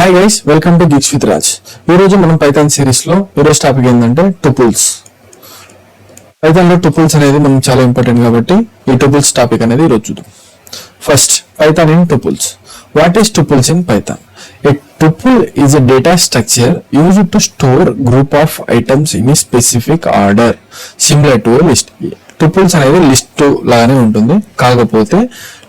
Hi guys, welcome to gigs with Raj. ఈరోజు మనం Python series లో ఈరోజు టాపిక్ ఏంటంటే టుపుల్స్. పైథాన్ లో టుపుల్స్ అనేది మనం చాలా ఇంపార్టెంట్ కాబట్టి ఈ టుపుల్స్ టాపిక్ అనేది ఈరోజు చూద్దాం. First, Python in tuples. What is tuples in Python? A tuple is a data structure used to store group of items in a specific order, similar to a list. Tuples అనేది list లాగానే ఉంటుంది, కాకపోతే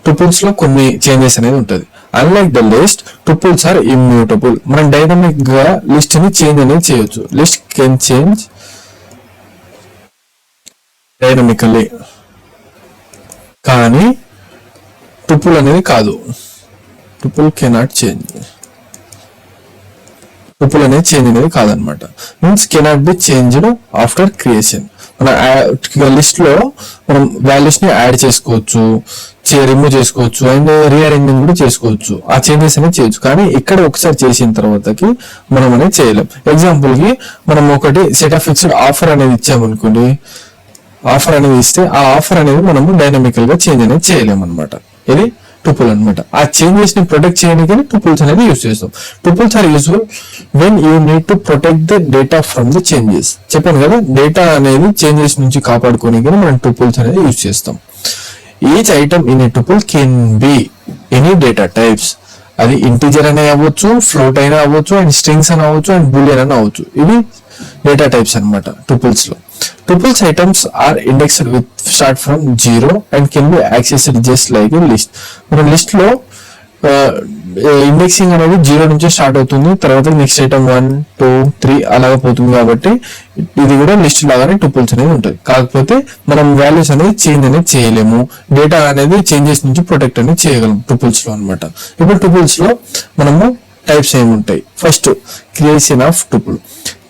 tuples లో కొన్ని changes అనేది ఉంటుంది. Unlike the list, tuples are immutable. మనం dynamic గా లిస్ట్ ని చేంజ్ అనేది చేయొచ్చు. లిస్ట్ కెన్ చేంజ్ డైనమికల్లీ, కానీ టుపుల్ అనేది కాదు. Tuple cannot change. టుపుల్ అనేది చేంజ్ అనేది కాదనమాట. Means cannot be changed after creation. మన లిస్ట్ లో మనం వాల్యూస్ ని యాడ్ చేసుకోవచ్చు, రిమూవ్ చేసుకోవచ్చు, అండ్ రీఅరేంజ్మెంట్ కూడా చేసుకోవచ్చు. ఆ చేంజెస్ అనేది చేయొచ్చు, కానీ ఇక్కడ ఒకసారి చేసిన తర్వాతకి మనం అనేది చేయలేం. ఎగ్జాంపుల్ కి మనం ఒకటి సెట్ ఆఫ్ ఫిక్స్డ్ ఆఫర్ అనేది ఇచ్చామనుకోండి. ఆఫర్ అనేది ఇస్తే ఆ ఆఫర్ అనేది మనము డైనమికల్ గా చేంజ్ అనేది చేయలేం అనమాట. ఇది టుపుల్ అనమాట. ఆ చేంజెస్ ని ప్రొటెక్ట్ చేయడానికి టుపుల్స్ అనేది యూస్ చేస్తాం. Tuples are useful when you need to protect the data from the changes. చెప్పాను కదా, డేటా అనేది చేంజెస్ నుంచి కాపాడుకోవడానికి మనం టుపుల్స్ అనేది యూస్ చేస్తాం. Each item in a tuple can be any data types. అది ఇంటిజర్ అనే అవ్వచ్చు, ఫ్లోట్ అయినా అవ్వచ్చు, అండ్ స్ట్రింగ్స్ అని అవ్వచ్చు, అండ్ బూలియన్ అని అవ్వచ్చు. ఇవి డేటా టైప్స్ అనమాట టుపుల్స్ లో. Tuples items are indexed with start from 0 and can be accessed just like a list. మన లిస్ట్ లో ఇండెక్సింగ్ అనేది 0 నుంచి స్టార్ట్ అవుతుంది, తర్వాత నెక్స్ట్ ఐటమ్ 1, 2, 3 అలాగా పోతుంది. కాబట్టి ఇది కూడా లిస్ట్ లాగానే టుపుల్స్ అనేది ఉంటుంది. కాకపోతే మనం వాల్యూస్ అనేది చేంజ్ అనేది చేయలేము. డేటా అనేది చేంజెస్ నుంచి ప్రొటెక్ట్ అనేది చేయగలం టుపుల్స్ లో అనమాట. ఇప్పుడు టుపుల్స్ లో మనము టైప్స్ ఏముంటాయి? First, creation of tuple.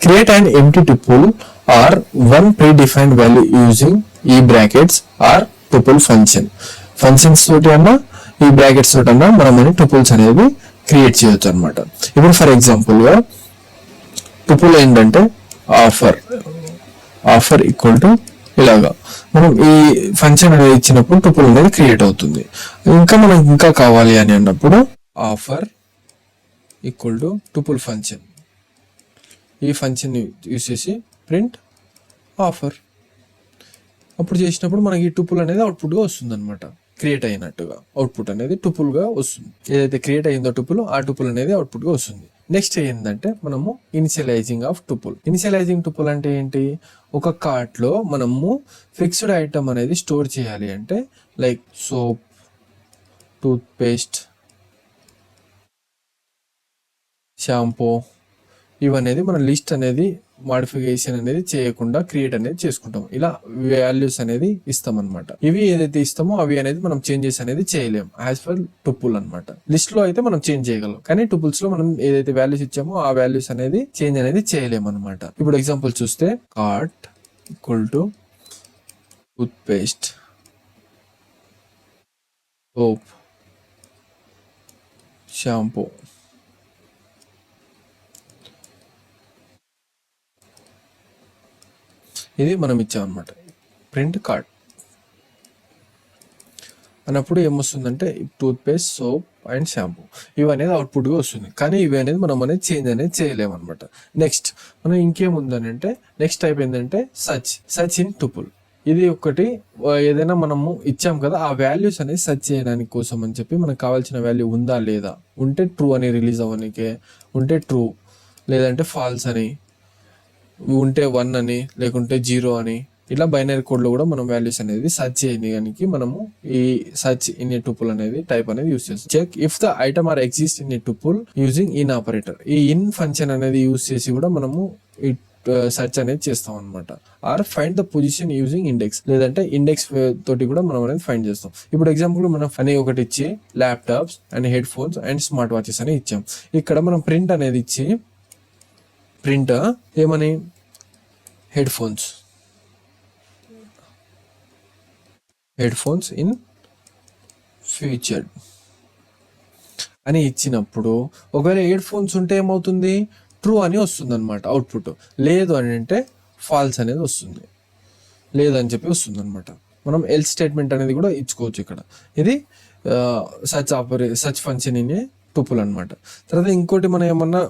Create and empty tuple or one predefined value using e brackets or tuple function. Functions తోటి అన్నా ఈ బ్రాకెట్స్ తోటి అన్నా మనం టుపుల్స్ అనేది క్రియేట్ చేయొచ్చు అనమాట. ఇప్పుడు ఫర్ ఎగ్జాంపుల్ గా టుపుల్ ఏంటంటే ఆఫర్ ఈక్వల్ టు ఇలాగా మనం ఈ ఫంక్షన్ అనేది ఇచ్చినప్పుడు టుపుల్ అనేది క్రియేట్ అవుతుంది. ఇంకా మనం ఇంకా కావాలి అని అన్నప్పుడు offer equal to tuple function, ఈ ఫంక్షన్ యూస్ చేసి ప్రింట్ ఆఫర్. అప్పుడు చేసినప్పుడు మనకి టుపుల్ అనేది అవుట్పుట్గా వస్తుంది అనమాట. క్రియేట్ అయినట్టుగా అవుట్పుట్ అనేది టుపుల్గా వస్తుంది. ఏదైతే క్రియేట్ అయిందో టుపుల్, ఆ టుపుల్ అనేది అవుట్పుట్గా వస్తుంది. నెక్స్ట్ ఏంటంటే మనము initialising of tuple. Initialising tuple అంటే ఏంటి? ఒక కార్ట్ లో మనము ఫిక్స్డ్ ఐటమ్ అనేది స్టోర్ చేయాలి అంటే, like soap, toothpaste, shampoo, ఇవనేది మన లిస్ట్ అనేది మాడిఫికేషన్ అనేది చేయకుండా క్రియేట్ అనేది చేసుకుంటాం. ఇలా వాల్యూస్ అనేది ఇస్తాం అనమాట. ఇవి ఏదైతే ఇస్తామో అవి అనేది మనం చేంజెస్ అనేది చేయలేం యాజ్ పర్ టుపుల్ అనమాట. లిస్ట్ లో అయితే మనం చేంజ్ చేయగలం, కానీ టుపుల్స్ లో మనం ఏదైతే వాల్యూస్ ఇచ్చామో ఆ వాల్యూస్ అనేది చేంజ్ అనేది చేయలేం అనమాట. ఇప్పుడు ఎగ్జాంపుల్ చూస్తే cart equal to toothpaste, soap, shampoo, ఇది మనం ఇచ్చాం అనమాట. ప్రింట్ కార్డ్ అన్నప్పుడు ఏమొస్తుందంటే toothpaste, soap and shampoo ఇవి అనేది అవుట్పుట్గా వస్తుంది, కానీ ఇవి అనేది మనం అనేది చేంజ్ అనేది చేయలేము అనమాట. నెక్స్ట్ మనం ఇంకేముందని అంటే, నెక్స్ట్ టైప్ ఏంటంటే సర్చ్ ఇన్ టుపుల్. ఇది ఒకటి, ఏదైనా మనము ఇచ్చాం కదా, ఆ వాల్యూస్ అనేది సెర్చ్ చేయడానికి కోసం అని చెప్పి మనకు కావాల్సిన వాల్యూ ఉందా లేదా, ఉంటే ట్రూ అని రిలీజ్ అవ్వడానికి, ఉంటే ట్రూ లేదంటే ఫాల్స్ అని, ఉంటే 1 అని, లేకుంటే 0 అని, ఇలా బైనరీ కోడ్ లో కూడా మనం వాల్యూస్ అనేది సెర్చ్ చేయడానికి మనము ఈ సెర్చ్ ఇన్ ఏ టుపుల్ అనేది టైప్ అనేది యూస్ చేస్తాం. Check if the item are exist in a tuple using in operator. ఈ ఇన్ ఫంక్షన్ అనేది యూస్ చేసి కూడా మనము ఈ సెర్చ్ అనేది చేస్తాం అనమాట. Or find the position using index, లేదంటే ఇండెక్స్ తోటి కూడా మనం అనేది ఫైండ్ చేస్తాం. ఇప్పుడు ఎగ్జాంపుల్ మనం అని ఒకటి ఇచ్చి laptops and head phones and smart watches అని ఇచ్చాం. ఇక్కడ మనం ప్రింట్ అనేది ఇచ్చి ప్రింట్ ఏమని హెడ్ ఫోన్స్ ఇన్ ఫ్యూచర్ అని ఇచ్చినప్పుడు, ఒకవేళ హెడ్ ఫోన్స్ ఉంటే ఏమవుతుంది? ట్రూ అని వస్తుంది అనమాట అవుట్పుట్. లేదు అని అంటే ఫాల్స్ అనేది వస్తుంది, లేదని చెప్పి వస్తుంది అనమాట. మనం ఎల్స్ స్టేట్మెంట్ అనేది కూడా ఇచ్చుకోవచ్చు ఇక్కడ. ఇది సచ్ ఫంక్షన్ ఇన్ టుపుల్ అనమాట. తర్వాత ఇంకోటి మనం ఏమన్నా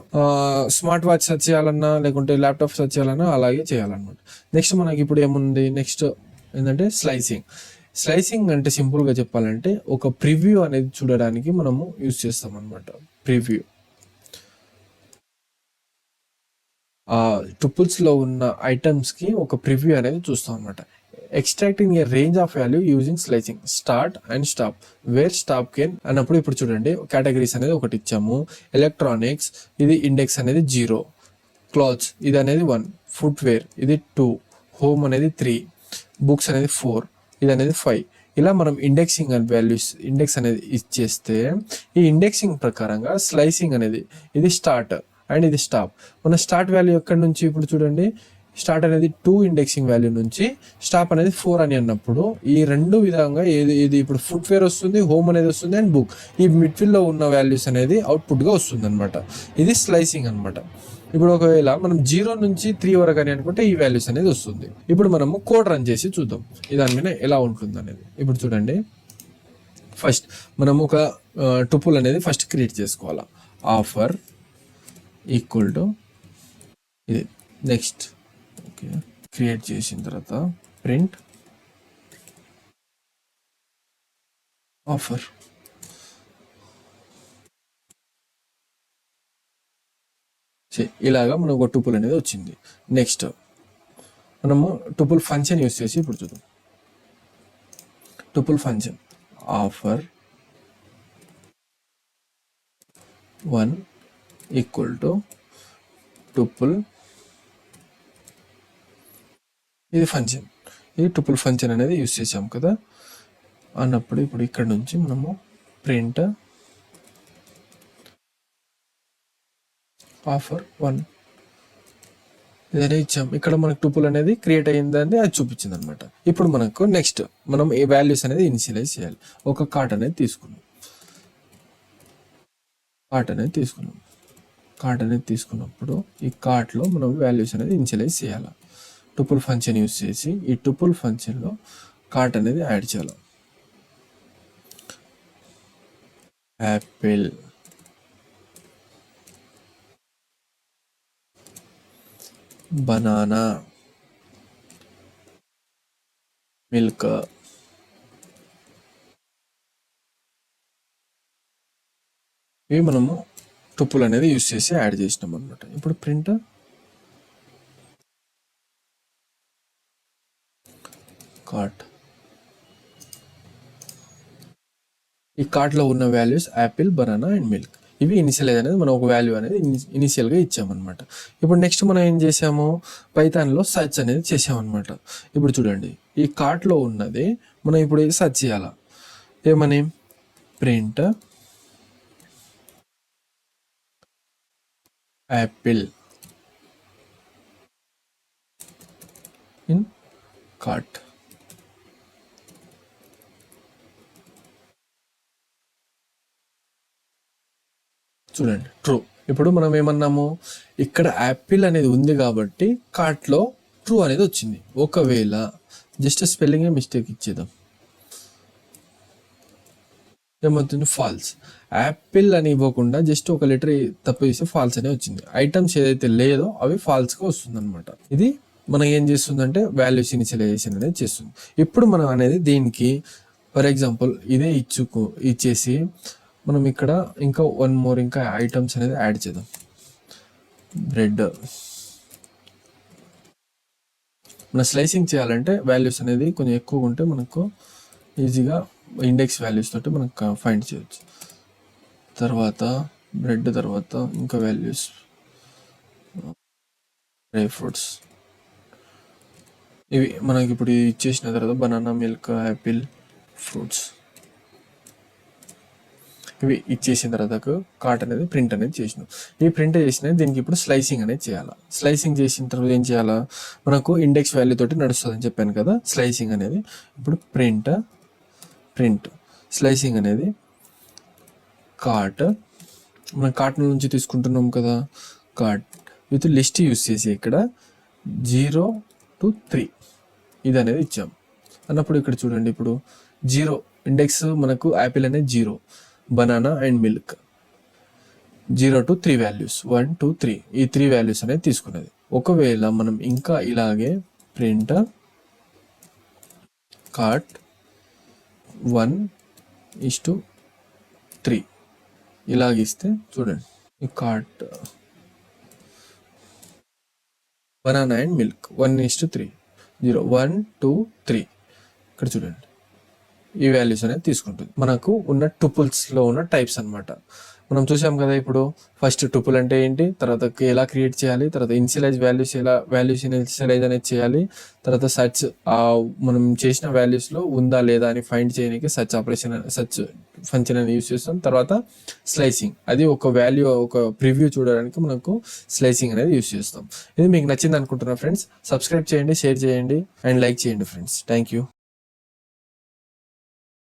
స్మార్ట్ వాచ్ సెర్చ్ చేయాలన్నా లేకుంటే ల్యాప్టాప్ సెర్చ్ చేయాలన్నా అలాగే చేయాలన్నమాట. నెక్స్ట్ మనకి ఇప్పుడు ఏముంది, నెక్స్ట్ ఏంటంటే స్లైసింగ్. స్లైసింగ్ అంటే సింపుల్గా చెప్పాలంటే ఒక ప్రివ్యూ అనేది చూడడానికి మనము యూజ్ చేస్తాం అనమాట. ప్రివ్యూ ఆ టుపుల్స్లో ఉన్న ఐటమ్స్కి ఒక ప్రివ్యూ అనేది చూస్తాం అనమాట. Extracting A range of value using slicing start and stop wear stop can అన్నప్పుడు ఇప్పుడు చూడండి కేటగిరీస్ అనేది ఒకటి ఇచ్చాము. ఎలక్ట్రానిక్స్ ఇది ఇండెక్స్ అనేది 0, క్లాత్స్ ఇది అనేది 1, ఫుట్వేర్ ఇది 2, హోమ్ అనేది 3, బుక్స్ అనేది 4, ఇది అనేది 5. ఇలా మనం ఇండెక్సింగ్ అండ్ వాల్యూస్ ఇండెక్స్ అనేది ఇచ్చేస్తే ఈ ఇండెక్సింగ్ ప్రకారంగా స్లైసింగ్ అనేది ఇది స్టార్ట్ అండ్ ఇది స్టాప్. మన స్టార్ట్ వాల్యూ ఎక్కడి నుంచి ఇప్పుడు చూడండి స్టార్ట్ అనేది 2 ఇండెక్సింగ్ వాల్యూ నుంచి, స్టాప్ అనేది 4 అని అన్నప్పుడు ఈ రెండు విధంగా ఇది ఇప్పుడు ఫుట్వేర్ వస్తుంది, హోమ్ అనేది వస్తుంది అండ్ బుక్ ఈ మిడ్ఫిల్లో ఉన్న వాల్యూస్ అనేది అవుట్పుట్గా వస్తుంది అనమాట. ఇది స్లైసింగ్ అనమాట. ఇప్పుడు ఒకవేళ మనం 0 నుంచి 3 వరకు అని అనుకుంటే ఈ వాల్యూస్ అనేది వస్తుంది. ఇప్పుడు మనము కోడ్ రన్ చేసి చూద్దాం దాని మీద ఎలా ఉంటుంది అనేది. ఇప్పుడు చూడండి ఫస్ట్ మనం ఒక టుపుల్ అనేది ఫస్ట్ క్రియేట్ చేసుకోవాలా. ఆఫర్ ఈక్వల్ టు ఇది. నెక్స్ట్ ఓకే క్రియేట్ చేసిన తర్వాత ప్రింట్ ఆఫర్. ఇలాగా మనకు ఒక టుపుల్ అనేది వచ్చింది. నెక్స్ట్ మనము టుపుల్ ఫంక్షన్ యూస్ చేసి ఇప్పుడు చూద్దాం. Tuple function offer 1 equal to tuple, ఇది ఫంక్షన్, ఇది టుపుల్ ఫంక్షన్ అనేది యూస్ చేసాం కదా అన్నప్పుడు ఇప్పుడు ఇక్కడ నుంచి మనము ప్రింట్ ఆఫర్ 1 ఇదనే ఇచ్చాం. ఇక్కడ మనకు టుపుల్ అనేది క్రియేట్ అయ్యిందని అది చూపించింది అనమాట. ఇప్పుడు మనకు నెక్స్ట్ మనం ఈ వాల్యూస్ అనేది ఇనిషియలైజ్ చేయాలి. ఒక కార్ట్ అనేది తీసుకున్నాం. కార్ట్ అనేది తీసుకున్నప్పుడు ఈ కార్ట్లో మనం వాల్యూస్ అనేది ఇనిషియలైజ్ చేయాలి. టుపుల్ ఫంక్షన్ యూస్ చేసి ఈ టుపుల్ ఫంక్షన్లో కార్ట్ అనేది యాడ్ చేయాలి. యాపిల్, బనానా, మిల్క్, ఇవి మనము టుపుల్ అనేది యూస్ చేసి యాడ్ చేసినాం అనమాట. ఇప్పుడు ప్రింట్ కార్ట్. ఈ కార్ట్లో ఉన్న values Apple, banana and milk. ఇవి ఇనిషియలైజ్ అనేది మనం ఒక వాల్యూ అనేది ఇనిషియల్గా ఇచ్చామన్నమాట. ఇప్పుడు నెక్స్ట్ మనం ఏం చేసాము, పైథాన్లో సెర్చ్ అనేది చేసామన్నమాట. ఇప్పుడు చూడండి ఈ కార్ట్లో ఉన్నది మనం ఇప్పుడు సెర్చ్ చేయాలా. ఏమని, ప్రింట్ యాపిల్ ఇన్ కార్ట్. చూడండి ట్రూ. ఇప్పుడు మనం ఏమన్నాము, ఇక్కడ యాపిల్ అనేది ఉంది కాబట్టి కార్ట్లో ట్రూ అనేది వచ్చింది. ఒకవేళ జస్ట్ స్పెల్లింగ్ మిస్టేక్ ఇచ్చేద్దాం, ఏమవుతుంది, ఫాల్స్. యాపిల్ అని ఇవ్వకుండా జస్ట్ ఒక లెటర్ తప్పు చేస్తే ఫాల్స్ అనే వచ్చింది. ఐటమ్స్ ఏదైతే లేదో అవి ఫాల్స్గా వస్తుంది అనమాట. ఇది మనం ఏం చేస్తుందంటే వాల్యూస్ ఇనిషియలైజేషన్ అనేది చేస్తుంది. ఇప్పుడు మనం అనేది దీనికి ఫర్ ఎగ్జాంపుల్ ఇదే ఇచ్చేసి మనం ఇక్కడ ఇంకా వన్ మోర్ ఇంకా ఐటమ్స్ అనేది యాడ్ చేద్దాం. బ్రెడ్. మన స్లైసింగ్ చేయాలంటే వాల్యూస్ అనేది కొంచెం ఎక్కువగా ఉంటే మనకు ఈజీగా ఇండెక్స్ వాల్యూస్ తోటి మనం ఫైండ్ చేయొచ్చు. తర్వాత బ్రెడ్, తర్వాత ఇంకా వాల్యూస్ డ్రై ఫ్రూట్స్. ఇవి మనకి ఇప్పుడు ఇచ్చేసిన తర్వాత బనానా, మిల్క్, యాపిల్, ఫ్రూట్స్ ఇవి ఇచ్చేసిన తర్వాత కార్ట్ అనేది ప్రింట్ అనేది చేసినాం. ఈ ప్రింట్ చేసిన దీనికి ఇప్పుడు స్లైసింగ్ అనేది చేయాలి. స్లైసింగ్ చేసిన తర్వాత ఏం చేయాలా, మనకు ఇండెక్స్ వాల్యూ తోటి నడుస్తుంది అని చెప్పాను కదా. స్లైసింగ్ అనేది ఇప్పుడు ప్రింట్ స్లైసింగ్ అనేది కార్ట్, మనం కార్ట్ నుంచి తీసుకుంటున్నాం కదా. కార్ట్ విత్ లిస్ట్ యూస్ చేసి ఇక్కడ 0 to 3 ఇది అనేది ఇచ్చాం అన్నప్పుడు ఇక్కడ చూడండి, ఇప్పుడు 0 ఇండెక్స్ మనకు యాపిల్ అనేది 0, banana and milk 0 to 3 values, 1 2 3 ఈ 3 వాల్యూస్ అనేది తీసుకున్నది. ఒకవేళ మనం ఇంకా ఇలాగే ప్రింట్ కార్ట్ 1:3 ఇలాగిస్తే చూడండి, ఈ కార్ట్ బనానా అండ్ మిల్క్ 1:3 0 1 2 3 ఇక్కడ చూడండి ఈ వాల్యూస్ అనేది తీసుకుంటుంది. మనకు ఉన్న టుపుల్స్లో ఉన్న టైప్స్ అన్నమాట. మనం చూసాం కదా ఇప్పుడు ఫస్ట్ టుపుల్ అంటే ఏంటి, తర్వాత ఎలా క్రియేట్ చేయాలి, తర్వాత ఇనిషియలైజ్ వాల్యూస్ ఎలా వాల్యూస్ ఇనిషియలైజ్ అనేది చేయాలి, తర్వాత సర్చ్ మనం చేసిన వాల్యూస్లో ఉందా లేదా అని ఫైండ్ చేయడానికి సర్చ్ ఆపరేషన్ సర్చ్ ఫంక్షన్ అని యూస్ చేస్తాం. తర్వాత స్లైసింగ్, అది ఒక వాల్యూ ఒక ప్రివ్యూ చూడడానికి మనకు స్లైసింగ్ అనేది యూస్ చేస్తాం. ఇది మీకు నచ్చింది అనుకుంటున్నా ఫ్రెండ్స్. సబ్స్క్రైబ్ చేయండి, షేర్ చేయండి అండ్ లైక్ చేయండి ఫ్రెండ్స్. Thank you.